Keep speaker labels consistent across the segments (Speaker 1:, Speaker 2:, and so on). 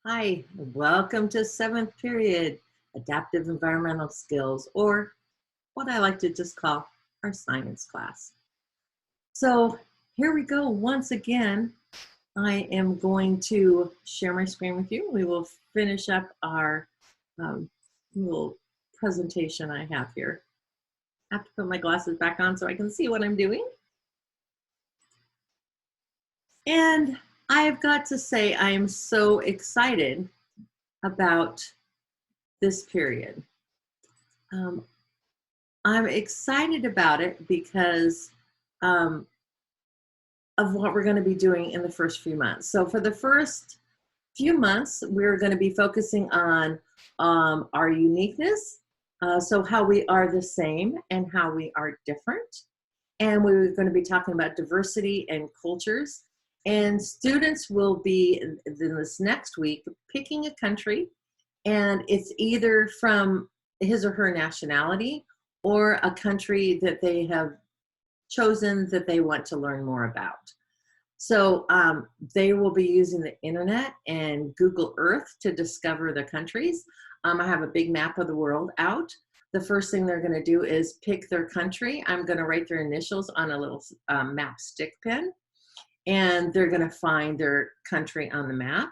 Speaker 1: Hi, welcome to seventh period, adaptive environmental skills, or what I like to just call our science class. So here we go once again. I am going to share my screen with you. We will finish up our um, little presentation I have here. I have to put my glasses back on so I can see what I'm doing. And I've got to say, I am so excited about this period. Um, I'm excited about it because um, of what we're going to be doing in the first few months. So for the first few months, we're going to be focusing on our uniqueness, so how we are the same and how we are different. And we're going to be talking about diversity and cultures. And students will be, in this next week, picking a country, and it's either from his or her nationality or a country that they have chosen that they want to learn more about. So they will be using the internet and Google Earth to discover the countries. I have a big map of the world out. The first thing they're going to do is pick their country. I'm going to write their initials on a little map stick pin, and they're going to find their country on the map.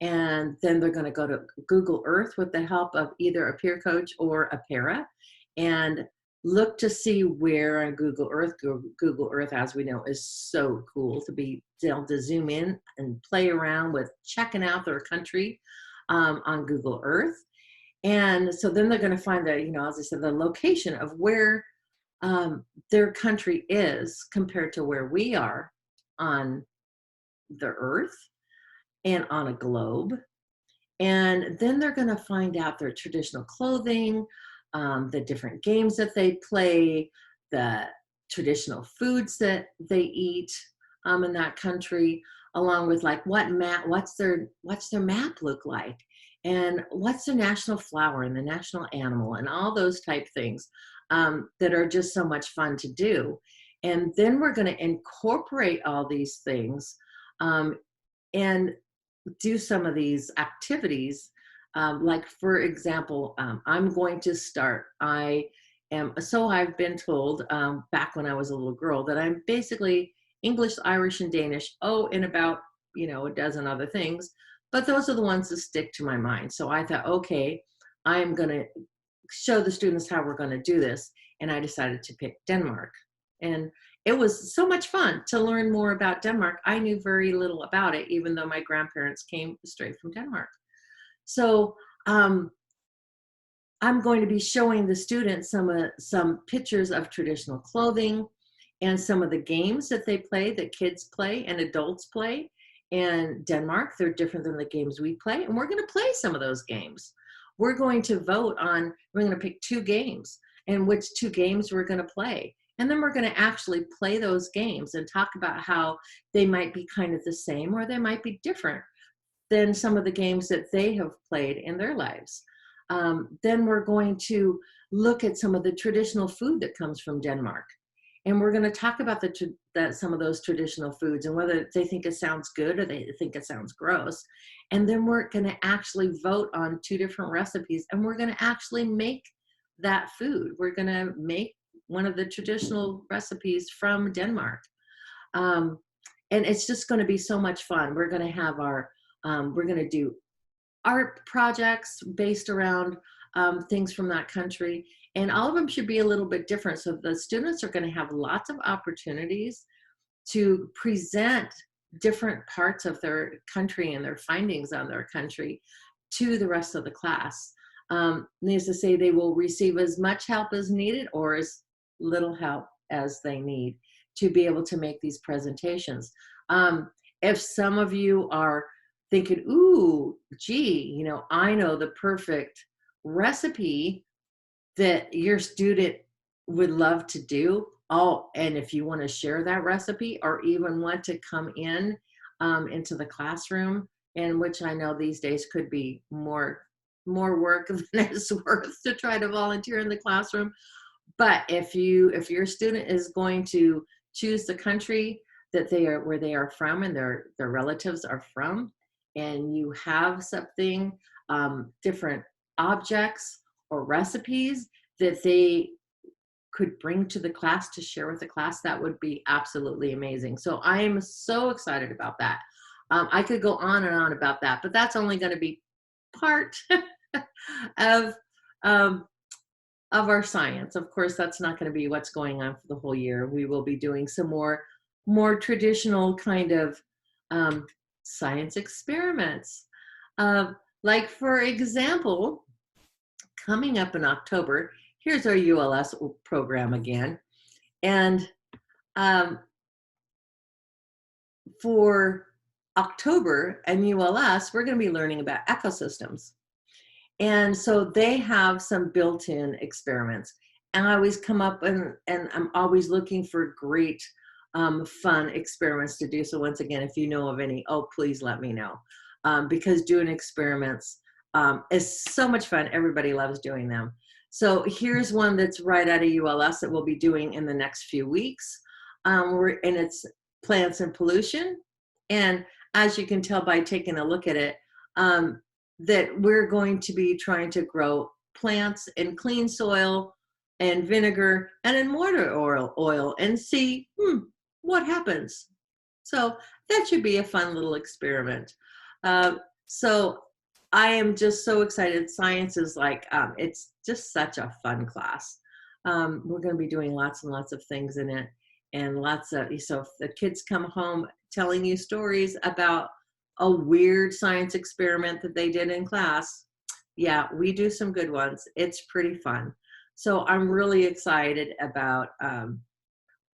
Speaker 1: And then they're going to go to Google Earth with the help of either a peer coach or a para, and look to see where on Google Earth. Google Earth, as we know, is so cool to be able to zoom in and play around with checking out their country on Google Earth. And so then they're going to find the, as I said, the location of where their country is compared to where we are on the Earth and on a globe. And then they're going to find out their traditional clothing, the different games that they play, the traditional foods that they eat in that country, along with like what's their map look like, and what's their national flower and the national animal, and all those type things that are just so much fun to do. And then we're going to incorporate all these things and do some of these activities. Like for example, I'm going to start, I've been told back when I was a little girl that I'm basically English, Irish, and Danish, in about, a dozen other things, but those are the ones that stick to my mind. So I thought, okay, I'm going to show the students how we're going to do this. And I decided to pick Denmark. And it was so much fun to learn more about Denmark. I knew very little about it, even though my grandparents came straight from Denmark. So I'm going to be showing the students some pictures of traditional clothing and some of the games that they play, that kids play and adults play. In Denmark, they're different than the games we play, and we're going to play some of those games. We're going to we're going to pick two games, and which two games we're going to play. And then we're going to actually play those games and talk about how they might be kind of the same or they might be different than some of the games that they have played in their lives. Then we're going to look at some of the traditional food that comes from Denmark. And we're going to talk about some of those traditional foods and whether they think it sounds good or they think it sounds gross. And then we're going to actually vote on two different recipes, and we're going to actually make that food. We're going to make one of the traditional recipes from Denmark. And it's just going to be so much fun. We're going to have we're going to do art projects based around things from that country. And all of them should be a little bit different. So the students are going to have lots of opportunities to present different parts of their country and their findings on their country to the rest of the class. Needless to say, they will receive as much help as needed or as little help as they need to be able to make these presentations. If some of you are thinking, ooh, gee, I know the perfect recipe that your student would love to do. And if you want to share that recipe or even want to come in into the classroom, in which I know these days could be more work than it's worth to try to volunteer in the classroom. But if your student is going to choose the country that where they are from and their relatives are from, and you have something, different objects or recipes that they could bring to the class to share with the class, that would be absolutely amazing. So I am so excited about that. I could go on and on about that, but that's only going to be part of um, of our science. Of course, that's not going to be what's going on for the whole year. We will be doing some more traditional kind of um, science experiments. Uh, like for example, coming up in October, here's our ULS program again. And um, for October and ULS, we're going to be learning about ecosystems. And so they have some built-in experiments. And I always come up and I'm always looking for great, fun experiments to do. So once again, if you know of any, oh, please let me know. Because doing experiments is so much fun. Everybody loves doing them. So here's one that's right out of ULS that we'll be doing in the next few weeks. And it's plants and pollution. And as you can tell by taking a look at it, that we're going to be trying to grow plants in clean soil and vinegar and in mortar oil and see what happens. So that should be a fun little experiment. So I am just so excited. Science is like, it's just such a fun class. We're going to be doing lots and lots of things in it, and lots of, so if the kids come home telling you stories about a weird science experiment that they did in class, yeah, we do some good ones. It's pretty fun. So I'm really excited about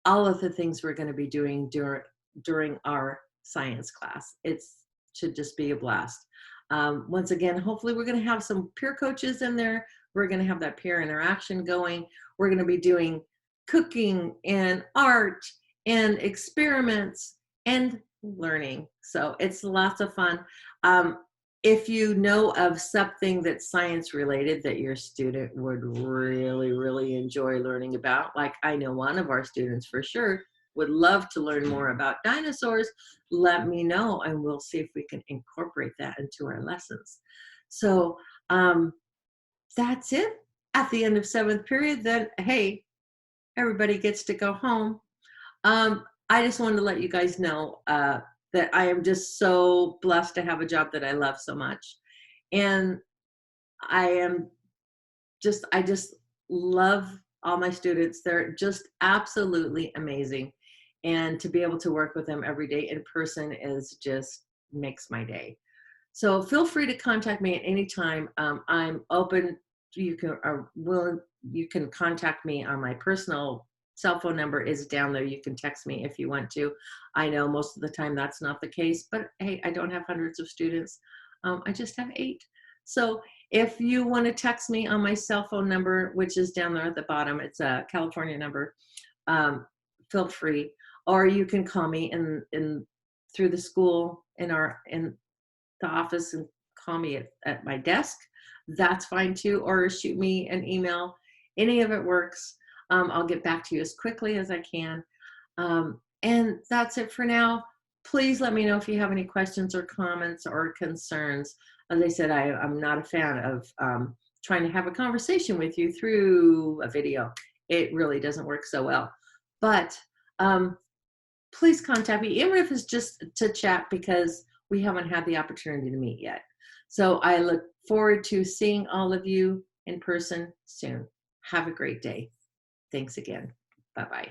Speaker 1: all of the things we're going to be doing during our science class. It should just be a blast. Once again, hopefully we're going to have some peer coaches in there. We're going to have that peer interaction going. We're going to be doing cooking and art and experiments and learning. So it's lots of fun. If you know of something that's science related that your student would really, really enjoy learning about, like I know one of our students for sure would love to learn more about dinosaurs, let me know and we'll see if we can incorporate that into our lessons. So that's it. At the end of 7th period, then, hey, everybody gets to go home. I just wanted to let you guys know that I am just so blessed to have a job that I love so much. And I just love all my students. They're just absolutely amazing. And to be able to work with them every day in person is just makes my day. So feel free to contact me at any time. I'm open. You can contact me on my personal cell phone number is down there. You can text me if you want to. I know most of the time that's not the case, but hey, I don't have hundreds of students. I just have 8. So if you want to text me on my cell phone number, which is down there at the bottom, it's a California number, feel free. Or you can call me in through the school in the office and call me at my desk. That's fine too. Or shoot me an email. Any of it works. I'll get back to you as quickly as I can. And that's it for now. Please let me know if you have any questions or comments or concerns. As I said, I'm not a fan of trying to have a conversation with you through a video. It really doesn't work so well. But please contact me, even if it's just to chat, because we haven't had the opportunity to meet yet. So I look forward to seeing all of you in person soon. Have a great day. Thanks again. Bye-bye.